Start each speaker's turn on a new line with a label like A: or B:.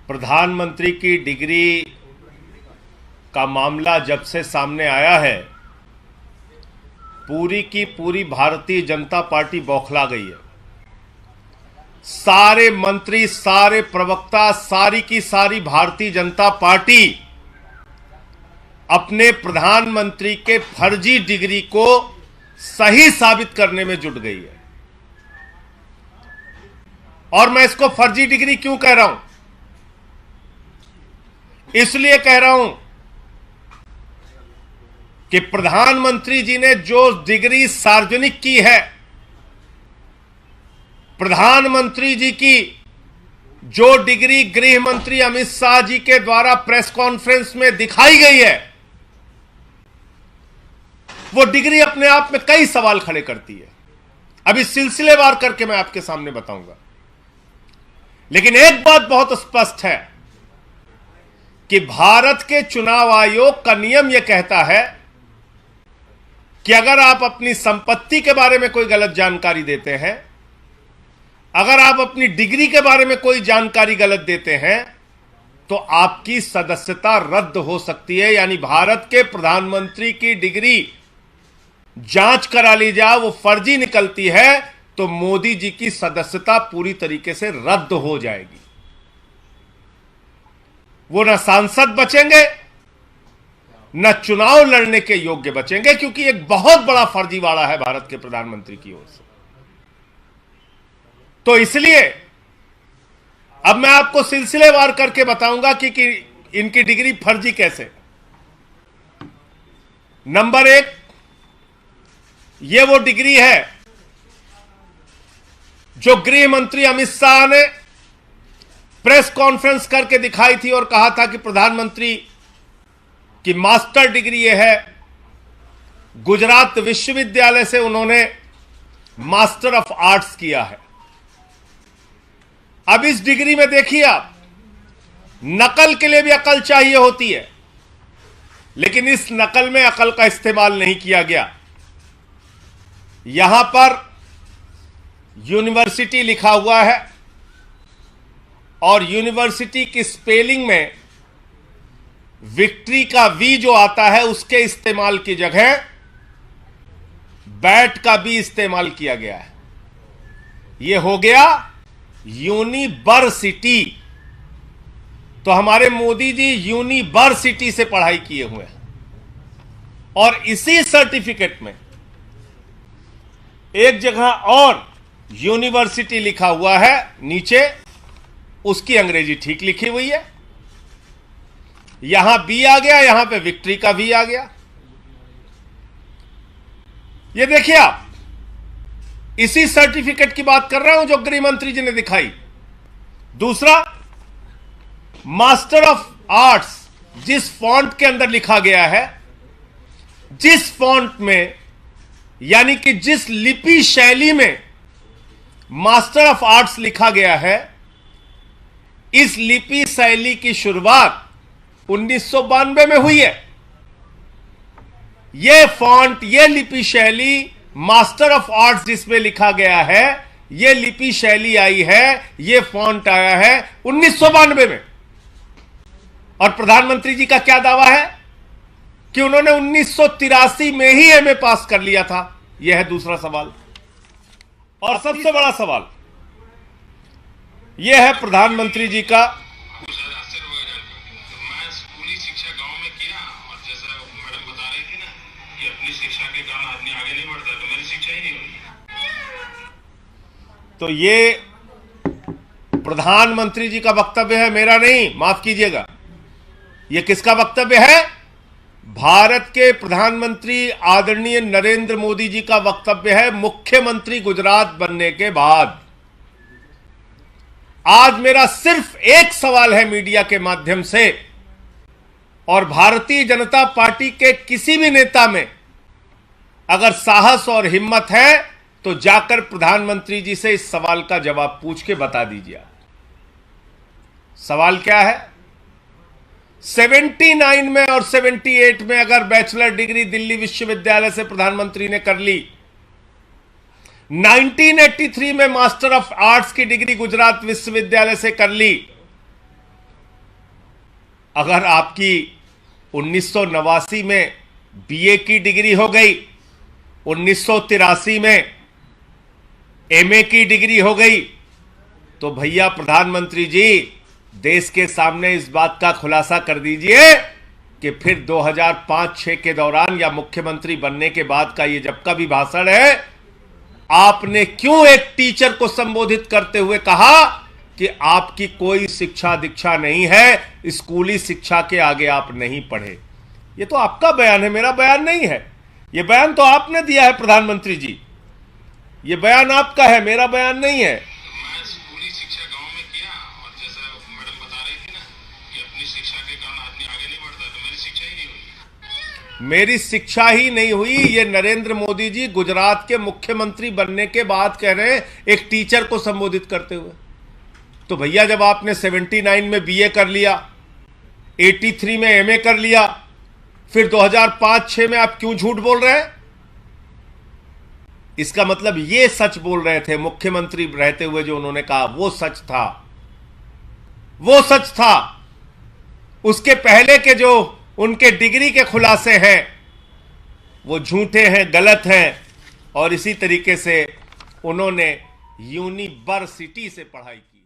A: प्रधानमंत्री की डिग्री का मामला जब से सामने आया है, पूरी की पूरी भारतीय जनता पार्टी बौखला गई है। सारे मंत्री, सारे प्रवक्ता, सारी की सारी भारतीय जनता पार्टी अपने प्रधानमंत्री के फर्जी डिग्री को सही साबित करने में जुट गई है। और मैं इसको फर्जी डिग्री क्यों कह रहा हूं? इसलिए कह रहा हूं कि प्रधानमंत्री जी ने जो डिग्री सार्वजनिक की है, प्रधानमंत्री जी की जो डिग्री गृह मंत्री अमित शाह जी के द्वारा प्रेस कॉन्फ्रेंस में दिखाई गई है, वो डिग्री अपने आप में कई सवाल खड़े करती है। अभी सिलसिलेवार करके मैं आपके सामने बताऊंगा। लेकिन एक बात बहुत स्पष्ट है कि भारत के चुनाव आयोग का नियम यह कहता है कि अगर आप अपनी संपत्ति के बारे में कोई गलत जानकारी देते हैं, अगर आप अपनी डिग्री के बारे में कोई जानकारी गलत देते हैं, तो आपकी सदस्यता रद्द हो सकती है। यानी भारत के प्रधानमंत्री की डिग्री जांच करा ली जाए, वो फर्जी निकलती है, तो मोदी जी की सदस्यता पूरी तरीके से रद्द हो जाएगी। वो न सांसद बचेंगे, न चुनाव लड़ने के योग्य बचेंगे, क्योंकि एक बहुत बड़ा फर्जीवाड़ा है भारत के प्रधानमंत्री की ओर से। तो इसलिए अब मैं आपको सिलसिलेवार करके बताऊंगा कि इनकी डिग्री फर्जी कैसे। नंबर एक, यह वो डिग्री है जो गृह मंत्री अमित शाह ने प्रेस कॉन्फ्रेंस करके दिखाई थी और कहा था कि प्रधानमंत्री की मास्टर डिग्री यह है। गुजरात विश्वविद्यालय से उन्होंने मास्टर ऑफ आर्ट्स किया है। अब इस डिग्री में देखिए आप, नकल के लिए भी अकल चाहिए होती है, लेकिन इस नकल में अकल का इस्तेमाल नहीं किया गया। यहां पर यूनिवर्सिटी लिखा हुआ है और यूनिवर्सिटी की स्पेलिंग में विक्ट्री का वी जो आता है, उसके इस्तेमाल की जगह बैट का भी इस्तेमाल किया गया है। यह हो गया यूनिवर्सिटी। तो हमारे मोदी जी यूनिवर्सिटी से पढ़ाई किए हुए हैं और इसी सर्टिफिकेट में एक जगह और यूनिवर्सिटी लिखा हुआ है, नीचे उसकी अंग्रेजी ठीक लिखी हुई है। यहां बी आ गया, यहां पे विक्ट्री का वी आ गया। ये देखिए आप, इसी सर्टिफिकेट की बात कर रहा हूं जो गृह मंत्री जी ने दिखाई। दूसरा, मास्टर ऑफ आर्ट्स जिस फॉन्ट के अंदर लिखा गया है, जिस फॉन्ट में, यानी कि जिस लिपि शैली में मास्टर ऑफ आर्ट्स लिखा गया है, इस लिपि शैली की शुरुआत 1992 में हुई है। यह फॉन्ट, यह लिपि शैली, मास्टर ऑफ आर्ट्स जिसमें लिखा गया है, यह लिपि शैली आई है, यह फॉन्ट आया है 1992 में। और प्रधानमंत्री जी का क्या दावा है कि उन्होंने 1983 में ही एमए पास कर लिया था। यह है दूसरा सवाल। और सबसे बड़ा सवाल यह है प्रधानमंत्री जी का,
B: स्कूली शिक्षा गांव में किया और जैसा मैडम बता रही थी ना कि अपनी शिक्षा के कारण आदमी आगे नहीं बढ़ता, तो मेरी शिक्षा ही नहीं हुई।
A: तो ये प्रधानमंत्री जी का वक्तव्य है, मेरा नहीं, माफ कीजिएगा। यह किसका वक्तव्य है? भारत के प्रधानमंत्री आदरणीय नरेंद्र मोदी जी का वक्तव्य है, मुख्यमंत्री गुजरात बनने के बाद। आज मेरा सिर्फ एक सवाल है मीडिया के माध्यम से, और भारतीय जनता पार्टी के किसी भी नेता में अगर साहस और हिम्मत है तो जाकर प्रधानमंत्री जी से इस सवाल का जवाब पूछ के बता दीजिए। सवाल क्या है? 79 में और 78 में अगर बैचलर डिग्री दिल्ली विश्वविद्यालय से प्रधानमंत्री ने कर ली, 1983 में मास्टर ऑफ आर्ट्स की डिग्री गुजरात विश्वविद्यालय से कर ली, अगर आपकी 1989 में बीए की डिग्री हो गई, 1983 में एमए की डिग्री हो गई, तो भैया प्रधानमंत्री जी देश के सामने इस बात का खुलासा कर दीजिए कि फिर 2005-6 के दौरान या मुख्यमंत्री बनने के बाद का ये जब का भी भाषण है, आपने क्यों एक टीचर को संबोधित करते हुए कहा कि आपकी कोई शिक्षा दीक्षा नहीं है, स्कूली शिक्षा के आगे आप नहीं पढ़े। ये तो आपका बयान है, मेरा बयान नहीं है। ये बयान तो आपने दिया है प्रधानमंत्री जी, ये बयान आपका है, मेरा बयान नहीं है।
B: मैं स्कूली शिक्षा गांव में किया, और जैसा मैडम बता रही थी ना कि अपनी शिक्षा के कारण आदमी आगे नहीं बढ़ता, तो मेरी शिक्षा ही नहीं हुई।
A: मेरी शिक्षा ही नहीं हुई, ये नरेंद्र मोदी जी गुजरात के मुख्यमंत्री बनने के बाद कह रहे हैं एक टीचर को संबोधित करते हुए। तो भैया जब आपने 79 में बीए कर लिया, 83 में एमए कर लिया, फिर 2005-6 में आप क्यों झूठ बोल रहे हैं? इसका मतलब ये सच बोल रहे थे मुख्यमंत्री रहते हुए, जो उन्होंने कहा वो सच था, वो सच था। उसके पहले के जो उनके डिग्री के खुलासे हैं वो झूठे हैं, गलत हैं। और इसी तरीके से उन्होंने यूनिवर्सिटी से पढ़ाई की।